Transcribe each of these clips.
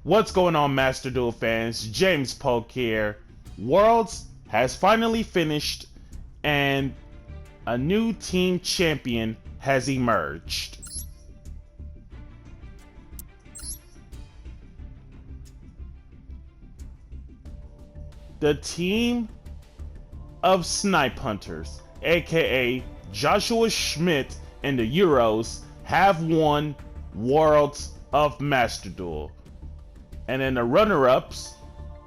What's going on, Master Duel fans? James Polk here. Worlds has finally finished and a new team champion has emerged. The team of Snipehunters, aka Joshua Schmidt and the Euros, have won Worlds of Master Duel. And then the runner-ups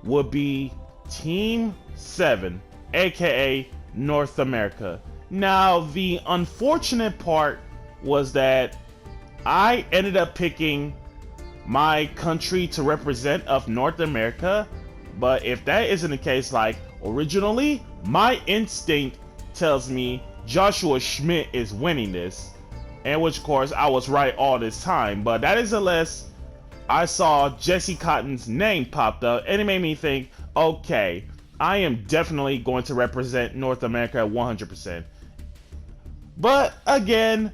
would be Team 7, aka North America. Now, the unfortunate part was that I ended up picking my country to represent of North America, but if that isn't the case, like originally, my instinct tells me Joshua Schmidt is winning this, and which of course I was right all this time, but that is unless I saw Jesse Cotton's name popped up and it made me think, okay, I am definitely going to represent North America 100%. But again,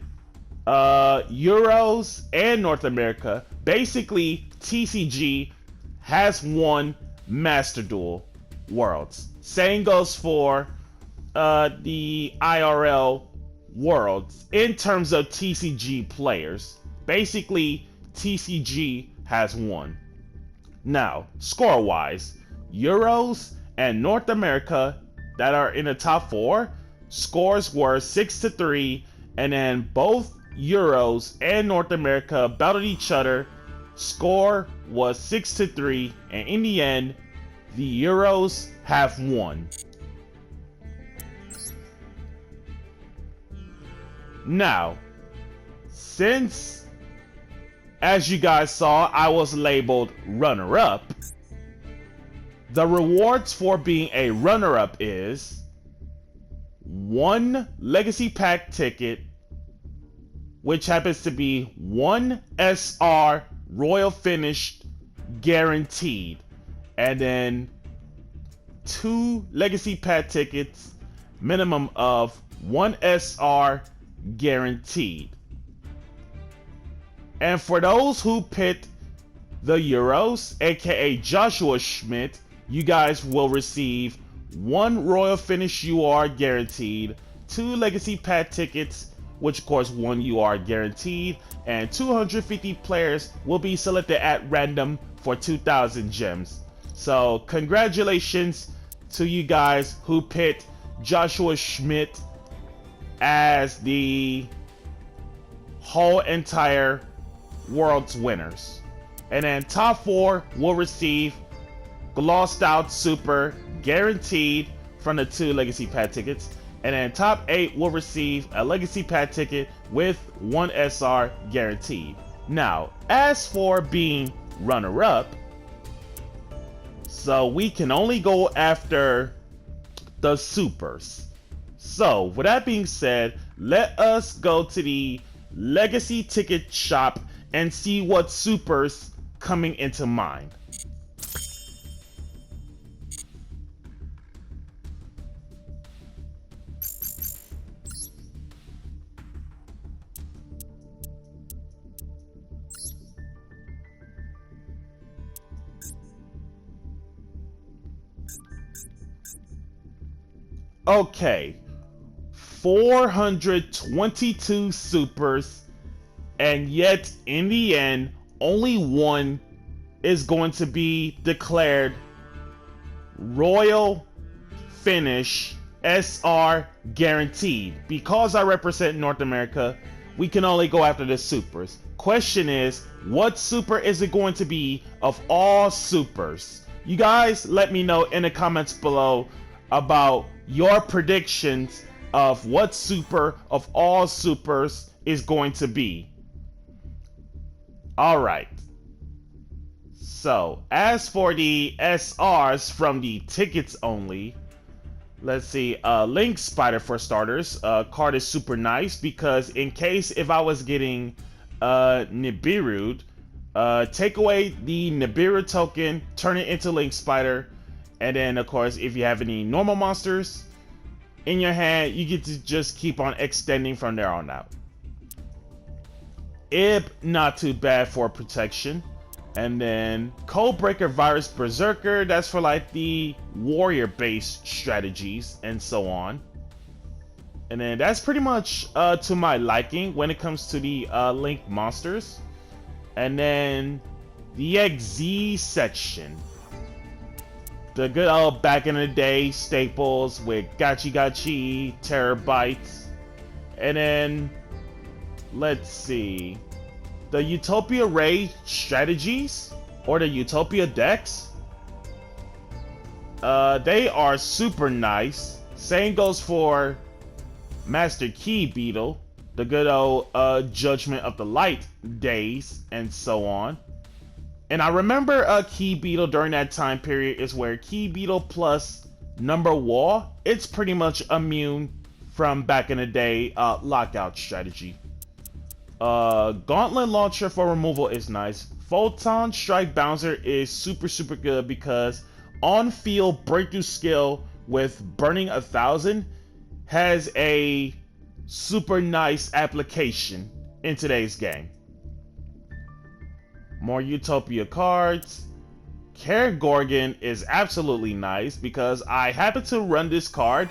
Euros and North America, basically TCG has won Master Duel Worlds. Same goes for the IRL Worlds in terms of TCG players. Basically, TCG has won. Now, score-wise, Euros and North America that are in the top 4, scores were 6-3, and then both Euros and North America battled each other. Score was 6-3, and in the end, the Euros have won. Now, since, as you guys saw, I was labeled runner-up, the rewards for being a runner-up is 1 Legacy Pack ticket, which happens to be 1 SR Royal Finish guaranteed, and then 2 Legacy Pack tickets, minimum of 1 SR guaranteed. And for those who picked the Euros, aka Joshua Schmidt, you guys will receive 1 Royal Finish UR guaranteed, 2 Legacy Pack tickets, which of course 1 UR guaranteed, and 250 players will be selected at random for 2,000 gems. So congratulations to you guys who picked Joshua Schmidt as the whole entire World's winners. And then top 4 will receive Glossed Out Super guaranteed from the 2 Legacy Pack tickets. And then top 8 will receive a Legacy Pack ticket with 1 SR guaranteed. Now, as for being runner-up, so we can only go after the supers. So, with that being said, let us go to the Legacy Ticket Shop and see what supers coming into mind. Okay, 422 supers, and yet in the end, only 1 is going to be declared Royal Finish SR guaranteed. Because I represent North America, we can only go after the supers. Question is, what super is it going to be of all supers? You guys let me know in the comments below about your predictions of what super of all supers is going to be. Alright. So, as for the SRs from the tickets only, let's see, Link Spider for starters. Card is super nice because in case if I was getting Nibiru, take away the Nibiru token, turn it into Link Spider, and then of course if you have any normal monsters in your hand, you get to just keep on extending from there on out. Ib, not too bad for protection. And then Codebreaker Virus Berserker, that's for like the warrior-based strategies and so on. And then that's pretty much to my liking when it comes to the Link monsters. And then the XZ section. The good old back in the day staples with Gachi Gachi, Terabytes. And then, let's see, the Utopia Ray strategies, or the Utopia decks. They are super nice. Same goes for Master Key Beetle, the good old Judgment of the Light days, and so on. And I remember Key Beetle during that time period is where Key Beetle plus Number Wall, it's pretty much immune from back in the day lockout strategy. Gauntlet Launcher for removal is nice. Photon Strike Bouncer is super good because on-field breakthrough skill with Burning 1,000 has a super nice application in today's game. More Utopia cards. Kergorgon is absolutely nice because I happen to run this card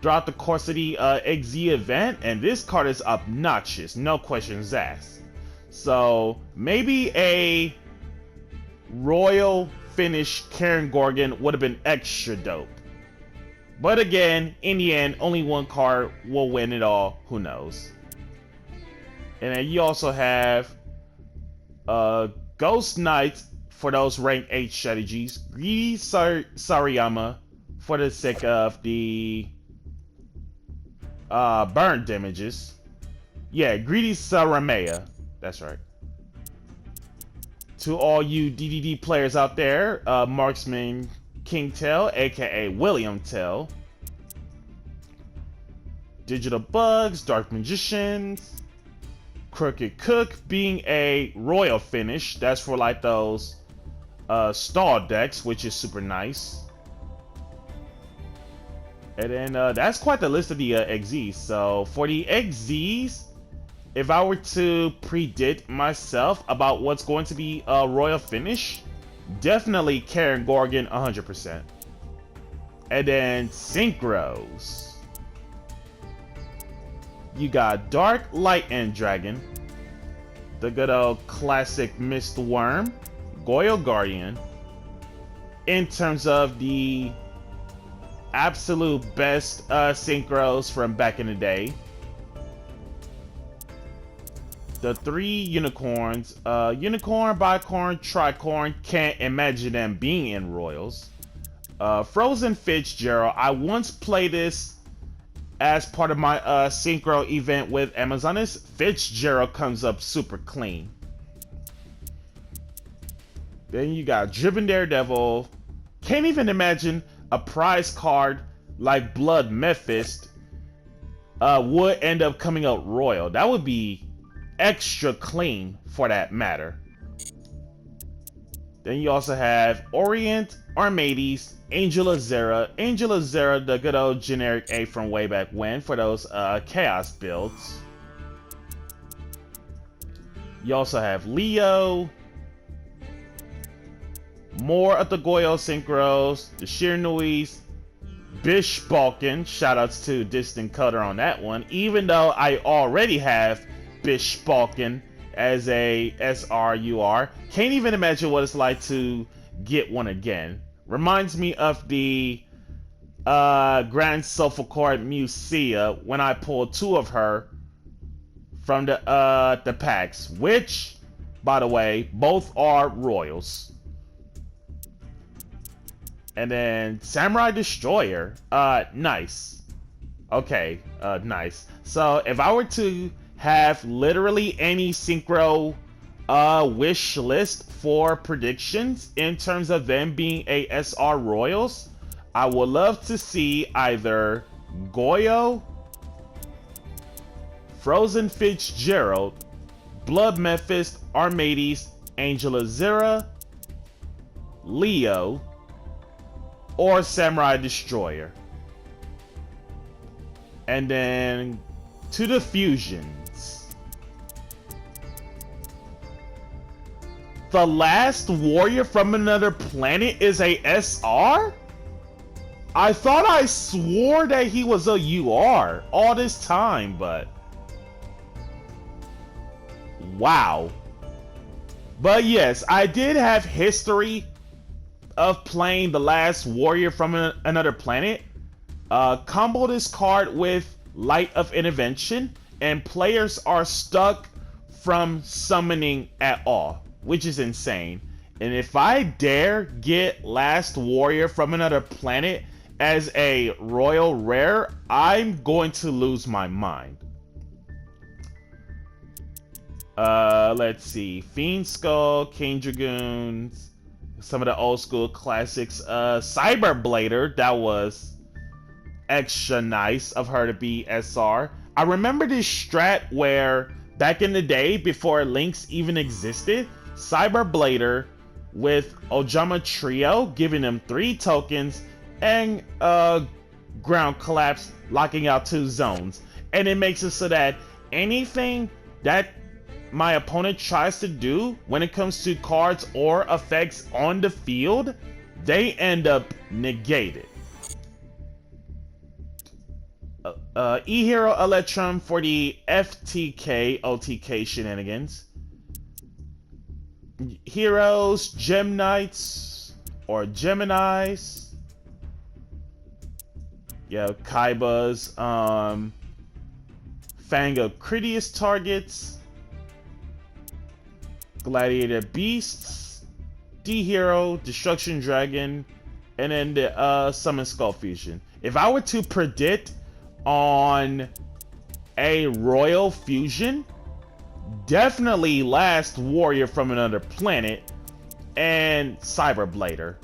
throughout the course of the XZ event, and this card is obnoxious, no questions asked. So maybe a royal finish Kergorgon would have been extra dope. But again, in the end, only one card will win it all. Who knows? And then you also have Ghost Knight for those rank 8 strategies. Greedy Sariyama for the sake of the burn damages. Yeah, Greedy Saramea. That's right. To all you DDD players out there, Marksman King Tail, aka William Tail. Digital Bugs, Dark Magicians. Crooked Cook being a royal finish. That's for like those stall decks, which is super nice. And then that's quite the list of the XZs. So for the XZs, if I were to predict myself about what's going to be a royal finish, definitely Kergorgon 100%. And then Synchros. You got Dark Light and Dragon, the good old classic Mist Worm, Goyo Guardian. In terms of the absolute best synchros from back in the day, the 3 unicorns, Unicorn, Bicorn, Tricorn, can't imagine them being in Royals. Frozen Fitzgerald, I once played this as part of my Synchro event with Amazonas. Fitzgerald comes up super clean. Then you got Driven Daredevil. Can't even imagine a prize card like Blood Mephist would end up coming out royal. That would be extra clean for that matter. Then you also have Orient, Armades, Angel Azera. Angel Azera, the good old generic A from way back when for those Chaos builds. You also have Leo. More of the Goyo Synchros, the Shirnuis, Bish Balkan. Shoutouts to Distant Cutter on that one. Even though I already have Bish Balkan as a SRUR. Can't even imagine what it's like to get one again. Reminds me of the Grand Sulfur Musea when I pulled 2 of her from the packs, which, by the way, both are royals. And then Samurai Destroyer, nice. Okay, nice. So if I were to have literally any synchro wish list for predictions in terms of them being a SR Royals, I would love to see either Goyo, Frozen Fitzgerald, Blood Mephist, Armades, Angel Azera, Leo, or Samurai Destroyer. And then to the fusions. The last warrior from another planet is a SR? I thought I swore that he was a UR all this time, but... Wow. But yes, I did have history of playing the last warrior from another planet. Combo this card with Light of Intervention, and players are stuck from summoning at all, which is insane. And if I dare get last warrior from another planet as a royal rare, I'm going to lose my mind. Let's see. Fiend Skull, King Dragoons, some of the old school classics. Cyber Blader, that was extra nice of her to be SR. I remember this strat where back in the day, before links even existed, Cyber Blader with Ojama Trio, giving them 3 tokens, and Ground Collapse, locking out 2 zones. And it makes it so that anything that my opponent tries to do when it comes to cards or effects on the field, they end up negated. E-Hero Electrum for the FTK OTK shenanigans. Heroes, Gem Knights, or Geminis. Yeah, Kaibas, Fang of Critias targets, Gladiator Beasts, D-Hero, Destruction Dragon, and then the Summon Skull Fusion. If I were to predict on a Royal Fusion, definitely last warrior from another planet and Cyber Blader.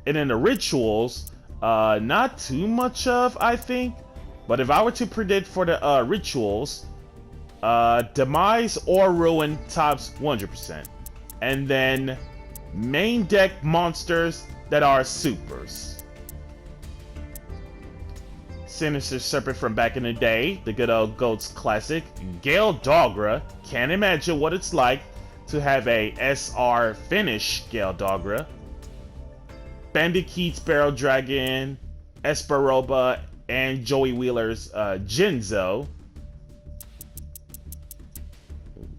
And in the rituals, not too much of, I think, but if I were to predict for the rituals, Demise or Ruin tops 100%, and then main deck monsters that are supers. Sinister Serpent from back in the day, the good old GOATS classic. Gale Dogra, can't imagine what it's like to have a SR finish Gale Dogra. Bandikeet Sparrow Dragon, Esperoba, and Joey Wheeler's Jinzo.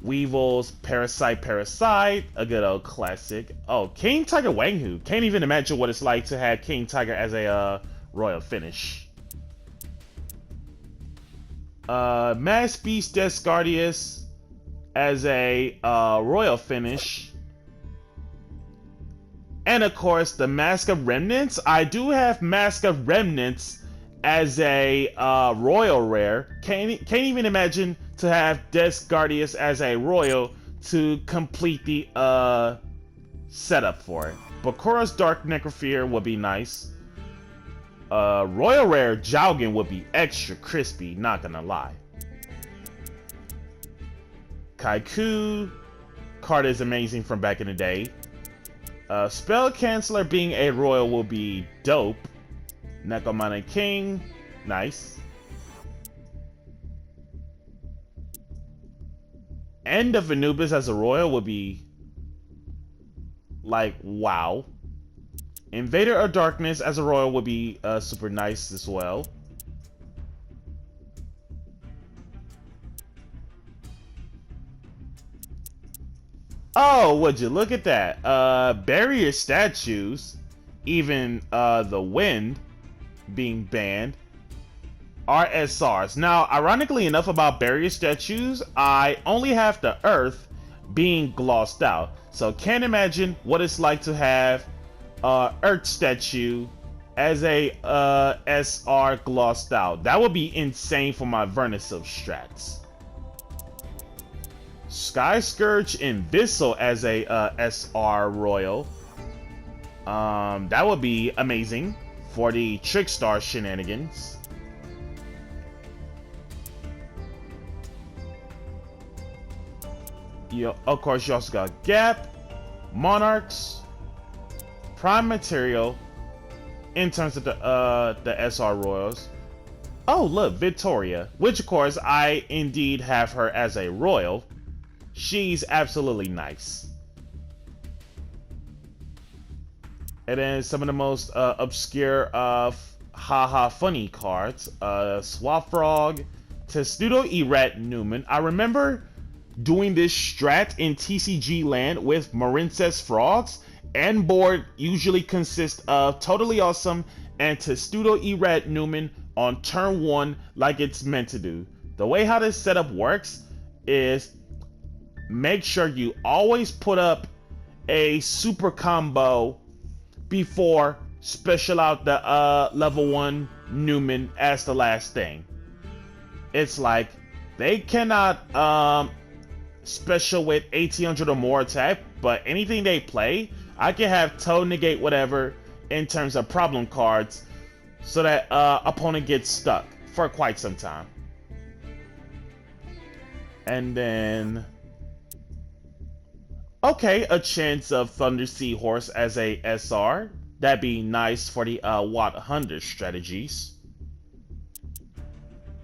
Weevil's Parasite, a good old classic. Oh, King Tiger Wanghu. Can't even imagine what it's like to have King Tiger as a royal finish. Mass Beast Descardius as a royal finish. And of course, the Mask of Remnants. I do have Mask of Remnants as a royal rare. Can't even imagine to have Descardius as a royal to complete the setup for it. Bakura's Dark Necrosphere would be nice. Royal Rare Jowgen would be extra crispy, not gonna lie. Kaiku card is amazing from back in the day. Spell Canceller being a royal will be dope. Nekomane King, nice. End of Anubis as a royal would be like wow. Invader of Darkness as a royal would be super nice as well. Oh, would you look at that? Barrier statues, even the wind being banned, are SRs. Now, ironically enough about barrier statues, I only have the earth being glossed out. So can't imagine what it's like to have Earth statue as a SR glossed out. That would be insane for my Vernisilv strats. Sky Scourge Invisible as a SR royal. That would be amazing for the Trickstar shenanigans. Of course, you also got Gap, Monarchs, Prime Material in terms of the SR Royals. Oh, look, Victoria, which of course I indeed have her as a royal. She's absolutely nice. And then some of the most obscure haha funny cards. Swap Frog, Testudo Erat Newman. I remember doing this strat in TCG land with Marincess Frogs, and board usually consists of Totally Awesome and Testudo Erat Newman on turn 1 like it's meant to do. The way how this setup works is make sure you always put up a super combo before special out the level 1 Newman as the last thing. It's like they cannot special with 1800 or more attack, but anything they play, I can have toe negate whatever in terms of problem cards so that opponent gets stuck for quite some time. And then okay, a chance of Thunder Seahorse as a SR. That'd be nice for the Watt Hunter strategies.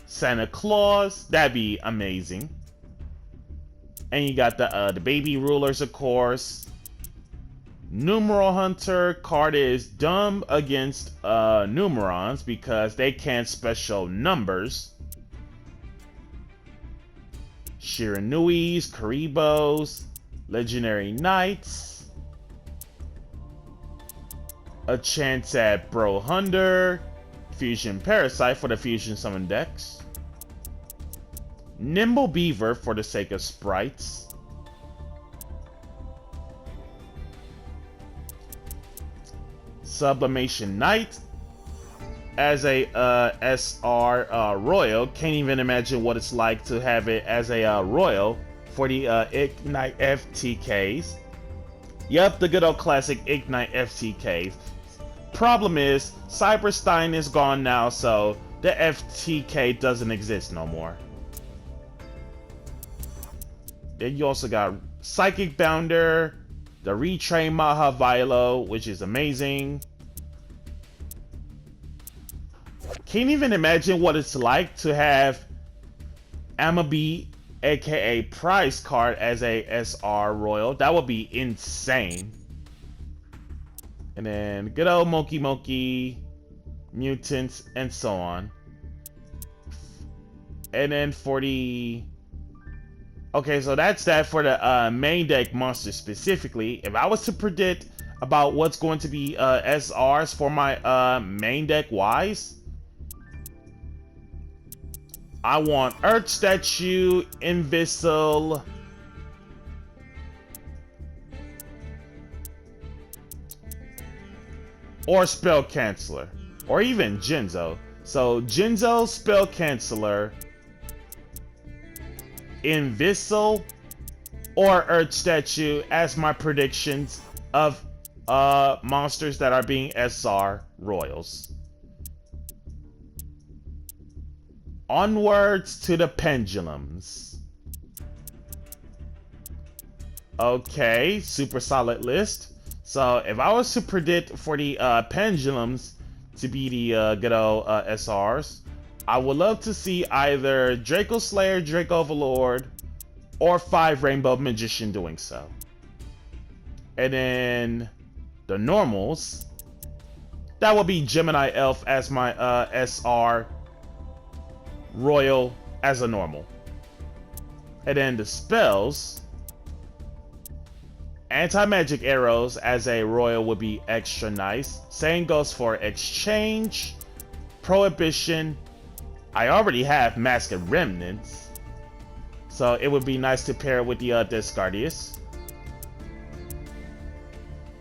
Santa Claus, that'd be amazing. And you got the baby rulers, of course. Numeral Hunter card is dumb against Numerons because they can't special numbers. Shiranuis, Karibos, Legendary Knights. A chance at Bro Hunter. Fusion Parasite for the Fusion Summon decks. Nimble Beaver for the sake of sprites. Sublimation Knight as a SR Royal. Can't even imagine what it's like to have it as a Royal for the Ignite FTKs. Yep, the good old classic Ignite FTKs. Problem is, Cyberstein is gone now, so the FTK doesn't exist no more. Then you also got Psychic Bounder, the Retrain Maha Vilo, which is amazing. Can't even imagine what it's like to have Amabi, aka Prize card, as a SR Royal. That would be insane. And then good old Moki, Mutants, and so on. And then for the... Okay, so that's that for the main deck monsters specifically. If I was to predict about what's going to be SRs for my main deck wise, I want Earth Statue, Invisil, or Spell Canceller, or even Jinzo. So Jinzo, Spell Canceller, Invisil, or Earth Statue as my predictions of monsters that are being SR Royals. Onwards to the pendulums. Okay, super solid list. So if I was to predict for the pendulums to be the good old SRs, I would love to see either Draco Slayer, Draco Overlord, or 5 Rainbow Magician doing so. And then the normals, that would be Gemini Elf as my SR Royal as a normal. And then the spells, Anti-Magic Arrows as a Royal would be extra nice. Same goes for Exchange, Prohibition. I already have Masked Remnants, so it would be nice to pair with the Discardius.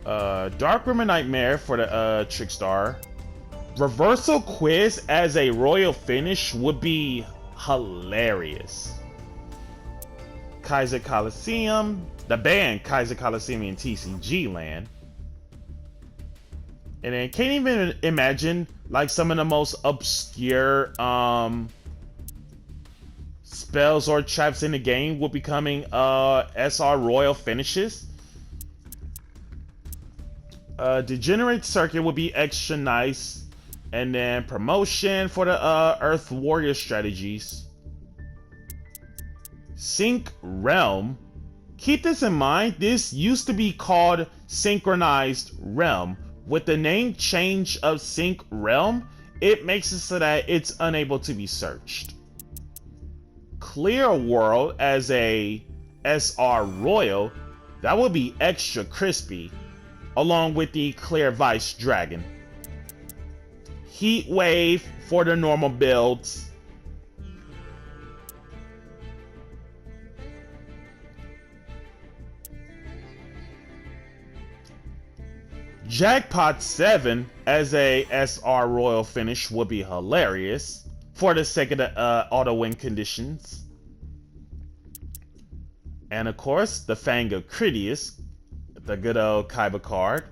Dark Rimmer Nightmare for the Trickstar. Reversal Quiz as a Royal finish would be hilarious. Kaiser Coliseum, the band Kaiser Coliseum in TCG land. And then can't even imagine like some of the most obscure spells or traps in the game will be coming SR Royal finishes. Degenerate Circuit would be extra nice. And then promotion for the Earth Warrior strategies. Sync Realm. Keep this in mind, this used to be called Synchronized Realm, With the name change of Sync Realm, it makes it so that it's unable to be searched. Clear World as a SR Royal, that would be extra crispy, along with the Clear Vice Dragon. Heat Wave for the normal builds. Jackpot 7 as a SR Royal finish would be hilarious for the sake of the auto win conditions. And of course, the Fang of Critias, the good old Kaiba card.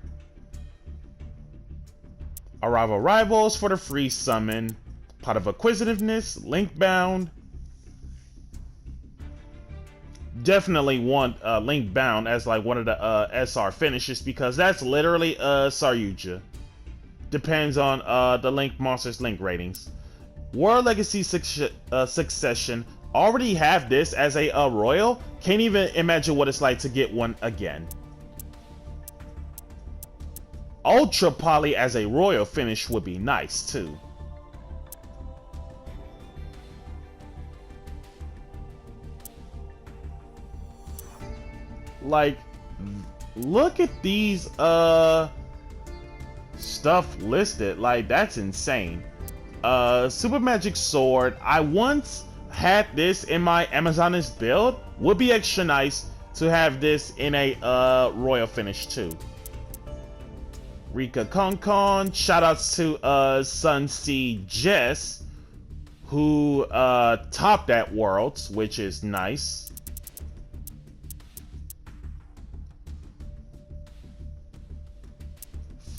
Arrival Rivals for the free summon. Pot of Acquisitiveness, Link Bound. Definitely want Link Bound as like one of the SR finishes because that's literally Saryuja. Depends on the Link Monster's Link ratings. World Legacy Succession already have this as a royal. Can't even imagine what it's like to get one again. Ultra Poly as a royal finish would be nice too. Like, look at these stuff listed. Like, that's insane. Super Magic Sword. I once had this in my Amazoness build. Would be extra nice to have this in a royal finish too. Rika Konkon. Shoutouts to Sun Sea Jess, who topped at Worlds, which is nice.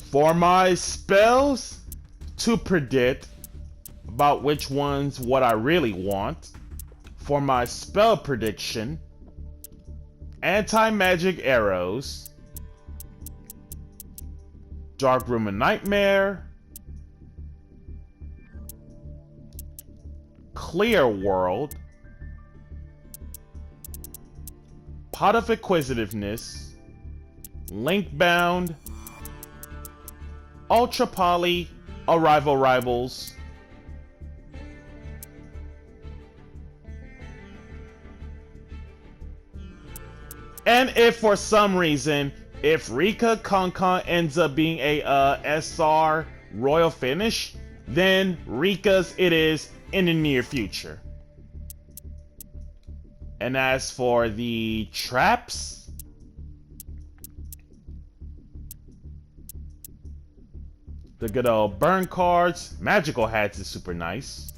For my spells to predict about which ones what I really want, for my spell prediction, Anti-Magic Arrows, Dark Room of Nightmare, Clear World, Pot of Acquisitiveness, Link Bound, Ultra Poly, Arrival Rivals, and if for some reason, if Rika Konkon ends up being a SR Royal finish, then Rika's it is in the near future. And as for the traps, the good old burn cards, Magical Hats is super nice.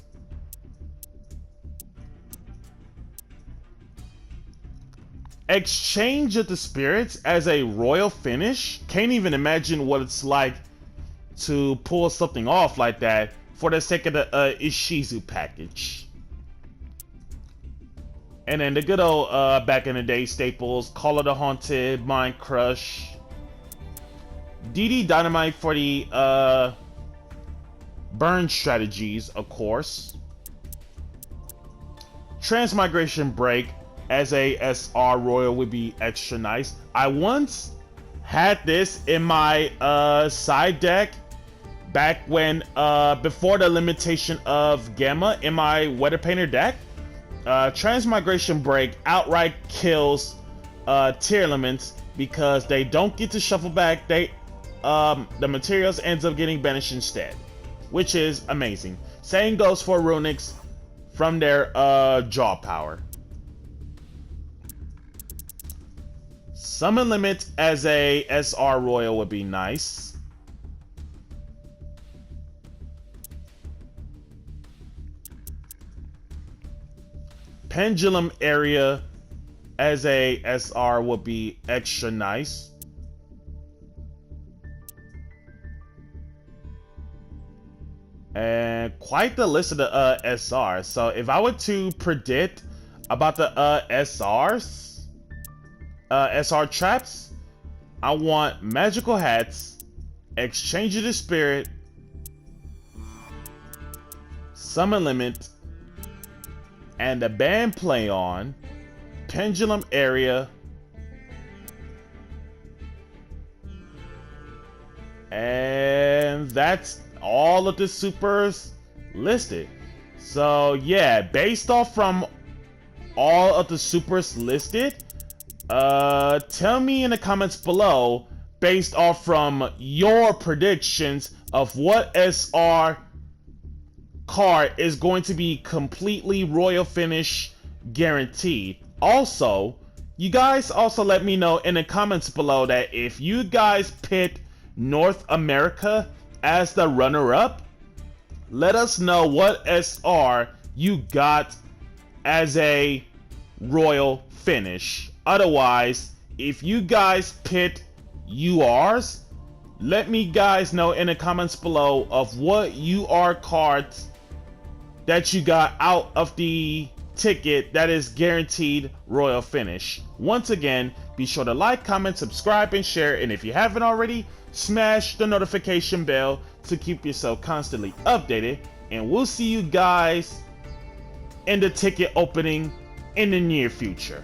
Exchange of the Spirits as a royal finish. Can't even imagine what it's like to pull something off like that for the sake of the Ishizu package. And then the good old back in the day staples, Call of the Haunted, Mind Crush, DD Dynamite for the burn strategies, of course. Transmigration Break as a SR Royal would be extra nice. I once had this in my side deck back when before the limitation of Gamma in my Weather Painter deck. Transmigration Break outright kills tier elements because they don't get to shuffle back. They the materials ends up getting banished instead, which is amazing. Same goes for Runics from their jaw power. Summon Limit as a SR Royal would be nice. Pendulum Area as a SR would be extra nice. And quite the list of the SRs. So if I were to predict about the SRs, SR traps, I want Magical Hats, Exchange of the Spirit, Summon Limit, and the Band Play On, Pendulum Area, And that's all of the supers listed. So yeah, based off from all of the supers listed, tell me in the comments below, based off from your predictions of what SR card is going to be completely royal finish guaranteed. Also, you guys also let me know in the comments below that if you guys picked North America as the runner-up, let us know what SR you got as a royal finish. Otherwise, if you guys picked URs, let me guys know in the comments below of what UR cards that you got out of the ticket that is guaranteed royal finish. Once again, be sure to like, comment, subscribe, and share, and if you haven't already, smash the notification bell to keep yourself constantly updated, and we'll see you guys in the ticket opening in the near future.